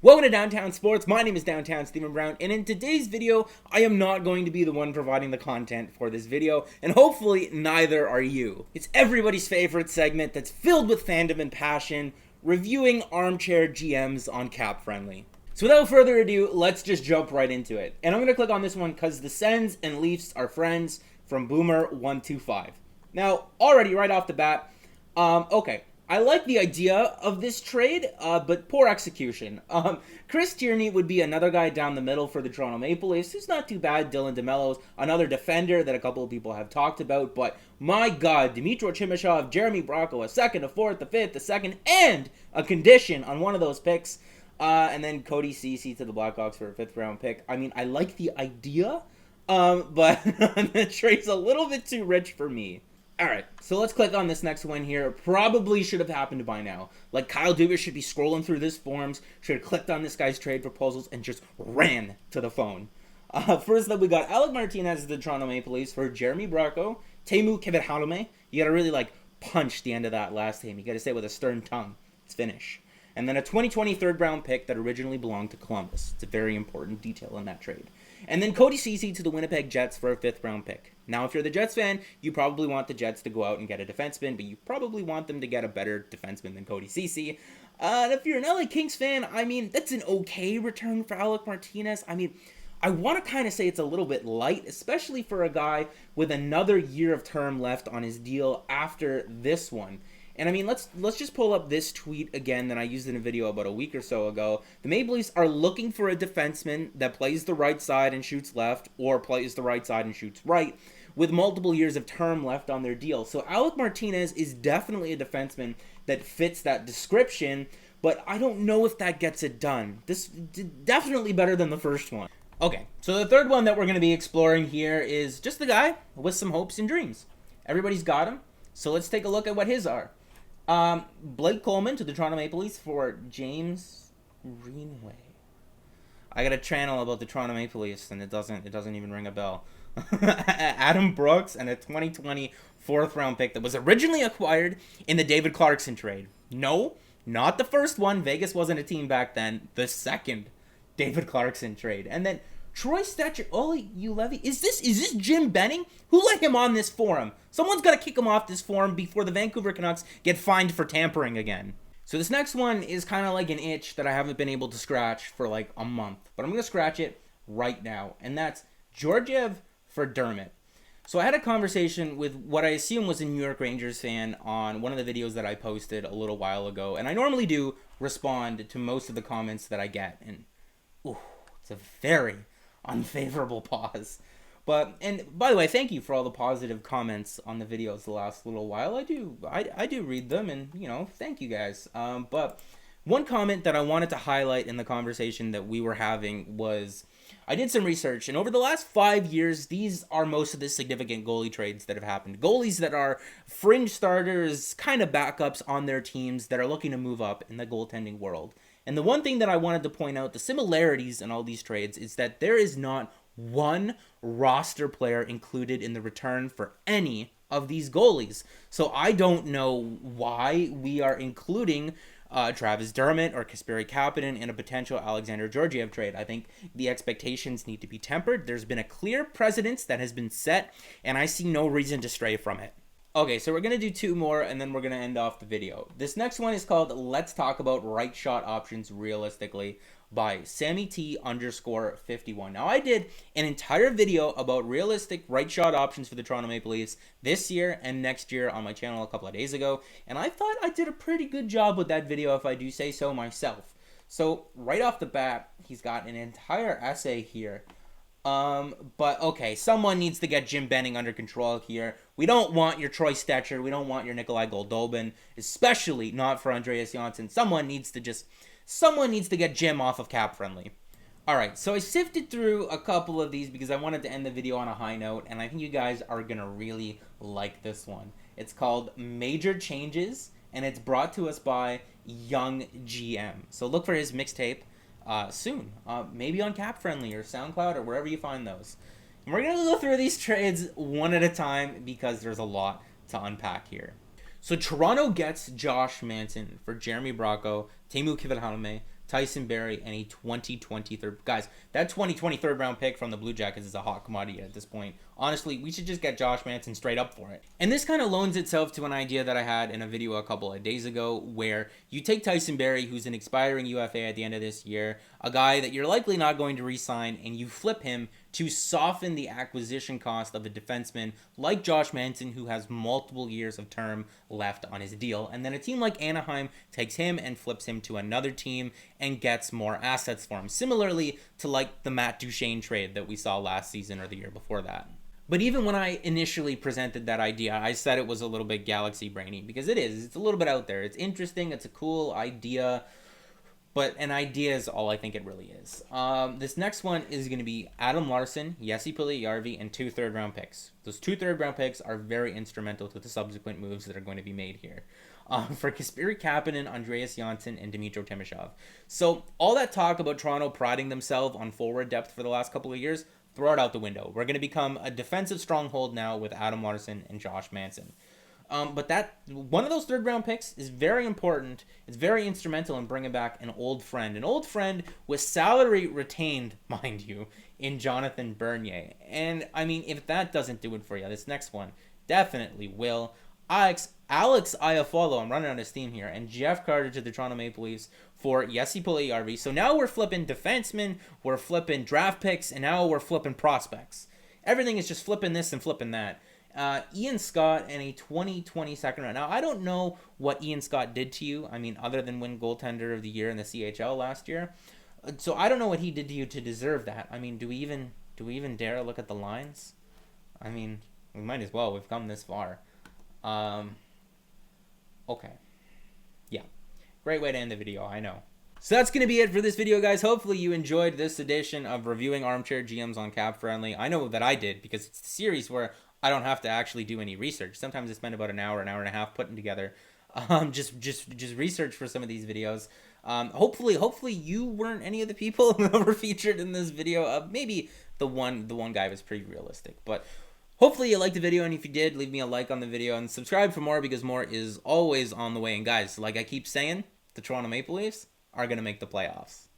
Welcome to Downtown Sports. My name is Downtown Stephen Brown, and in today's video, I am not going to be the one providing the content for this video, and hopefully neither are you. It's everybody's favorite segment that's filled with fandom and passion, reviewing armchair GMs on Capfriendly. So without further ado, let's just jump right into it. And I'm going to click on this one because the Sens and Leafs are friends from Boomer125. Now, already right off the bat, okay. I like the idea of this trade, but poor execution. Chris Tierney would be another guy down the middle for the Toronto Maple Leafs, who's not too bad. Dylan DeMello's another defender that a couple of people have talked about, but my God, Dmytro Chimashov, Jeremy Bracco, a second, a fourth, a fifth, a second, and a condition on one of those picks, and then Cody Ceci to the Blackhawks for a fifth-round pick. I mean, I like the idea, but the trade's a little bit too rich for me. Alright, so let's click on this next one here. Probably should have happened by now. Like, Kyle Dubas should be scrolling through this forums, should have clicked on this guy's trade proposals, and just ran to the phone. First up, we got Alec Martinez of the Toronto Maple Leafs for Jeremy Bracco, Teemu Kivihalme. You gotta really, punch the end of that last name. You gotta say it with a stern tongue. It's finish. And then a 2020 third-round pick that originally belonged to Columbus. It's a very important detail in that trade. And then Cody Ceci to the Winnipeg Jets for a fifth-round pick. Now, if you're the Jets fan, you probably want the Jets to go out and get a defenseman, but you probably want them to get a better defenseman than Cody Ceci. And if you're an LA Kings fan, I mean, that's an okay return for Alec Martinez. I mean, I want to kind of say it's a little bit light, especially for a guy with another year of term left on his deal after this one. And I mean, let's just pull up this tweet again that I used in a video about a week or so ago. The Maple Leafs are looking for a defenseman that plays the right side and shoots left, or plays the right side and shoots right, with multiple years of term left on their deal. So Alec Martinez is definitely a defenseman that fits that description, but I don't know if that gets it done. This definitely better than the first one. Okay, so the third one that we're going to be exploring here is just the guy with some hopes and dreams. Everybody's got him, so let's take a look at what his are. Blake Coleman to the Toronto Maple Leafs for James Greenway. I got a channel about the Toronto Maple Leafs, and it doesn't even ring a bell. Adam Brooks and a 2020 fourth-round pick that was originally acquired in the David Clarkson trade. No, not the first one. Vegas wasn't a team back then. The second David Clarkson trade. And then Troy Stecher, Oli Ulevi. Is this Jim Benning? Who let him on this forum? Someone's got to kick him off this forum before the Vancouver Canucks get fined for tampering again. So this next one is kind of like an itch that I haven't been able to scratch for like a month. But I'm going to scratch it right now. And that's Georgiev for Dermott. So I had a conversation with what I assume was a New York Rangers fan on one of the videos that I posted a little while ago. And I normally do respond to most of the comments that I get. And ooh, it's a very unfavorable pause. And by the way, thank you for all the positive comments on the videos the last little while. I do read them, and thank you guys. But one comment that I wanted to highlight in the conversation that we were having was, I did some research, and over the last 5 years, these are most of the significant goalie trades that have happened. Goalies that are fringe starters, kind of backups on their teams that are looking to move up in the goaltending world. And the one thing that I wanted to point out, the similarities in all these trades, is that there is not one roster player included in the return for any of these goalies. So I don't know why we are including Travis Dermott or Kasperi Kapanen in a potential Alexander Georgiev trade. I think the expectations need to be tempered. There's been a clear precedence that has been set, and I see no reason to stray from it. Okay, so we're going to do two more, and then we're going to end off the video. This next one is called Let's Talk About Right Shot Options Realistically by Sammy_T_51. Now, I did an entire video about realistic right shot options for the Toronto Maple Leafs this year and next year on my channel a couple of days ago, and I thought I did a pretty good job with that video, if I do say so myself. So, right off the bat, he's got an entire essay here. But okay, someone needs to get Jim Benning under control here. We don't want your Troy Stecher. We don't want your Nikolai Goldobin, especially not for Andreas Johnsson. Someone needs to get Jim off of Capfriendly. Alright, so I sifted through a couple of these because I wanted to end the video on a high note, and I think you guys are gonna really like this one. It's called Major Changes, and it's brought to us by Young GM. So look for his mixtape soon, maybe on Capfriendly or SoundCloud or wherever you find those. And we're going to go through these trades one at a time because there's a lot to unpack here. So Toronto gets Josh Manson for Jeremy Bracco, Teemu Kivihalme, Tyson Barrie, and a 2020 third. Guys, that 2020 third round pick from the Blue Jackets is a hot commodity at this point. Honestly, we should just get Josh Manson straight up for it. And this kind of loans itself to an idea that I had in a video a couple of days ago, where you take Tyson Barrie, who's an expiring UFA at the end of this year, a guy that you're likely not going to re-sign, and you flip him to soften the acquisition cost of a defenseman like Josh Manson, who has multiple years of term left on his deal. And then a team like Anaheim takes him and flips him to another team and gets more assets for him. Similarly to like the Matt Duchene trade that we saw last season or the year before that. But even when I initially presented that idea, I said it was a little bit galaxy brainy, because it is. It's a little bit out there. It's interesting. It's a cool idea. But an idea is all I think it really is. This next one is going to be Adam Larsson, Jesse Puljujärvi, and 2 third-round picks. Those 2 third-round picks are very instrumental to the subsequent moves that are going to be made here. For Kasperi Kapanen, Andreas Janssen, and Dmytro Timashov. So all that talk about Toronto priding themselves on forward depth for the last couple of years, throw it out the window. We're going to become a defensive stronghold now with Adam Larsson and Josh Manson. But that one of those third-round picks is very important. It's very instrumental in bringing back an old friend with salary retained, mind you, in Jonathan Bernier. And, I mean, if that doesn't do it for you, this next one definitely will. Alex Iafallo, I'm running on his team here, and Jeff Carter to the Toronto Maple Leafs for Jesse Puljujärvi. So now we're flipping defensemen, we're flipping draft picks, and now we're flipping prospects. Everything is just flipping this and flipping that. Ian Scott and a 2020 second round. Now, I don't know what Ian Scott did to you. I mean, other than win goaltender of the year in the CHL last year. So I don't know what he did to you to deserve that. I mean, do we even dare look at the lines? I mean, we might as well. We've come this far. Okay. Yeah. Great way to end the video, I know. So that's going to be it for this video, guys. Hopefully you enjoyed this edition of reviewing Armchair GMs on Capfriendly. I know that I did, because it's a series where I don't have to actually do any research. Sometimes I spend about an hour and a half putting together just research for some of these videos. Hopefully you weren't any of the people that were featured in this video. Maybe the one guy was pretty realistic, but hopefully you liked the video, and if you did, leave me a like on the video and subscribe for more, because more is always on the way. And guys, like I keep saying, the Toronto Maple Leafs are going to make the playoffs.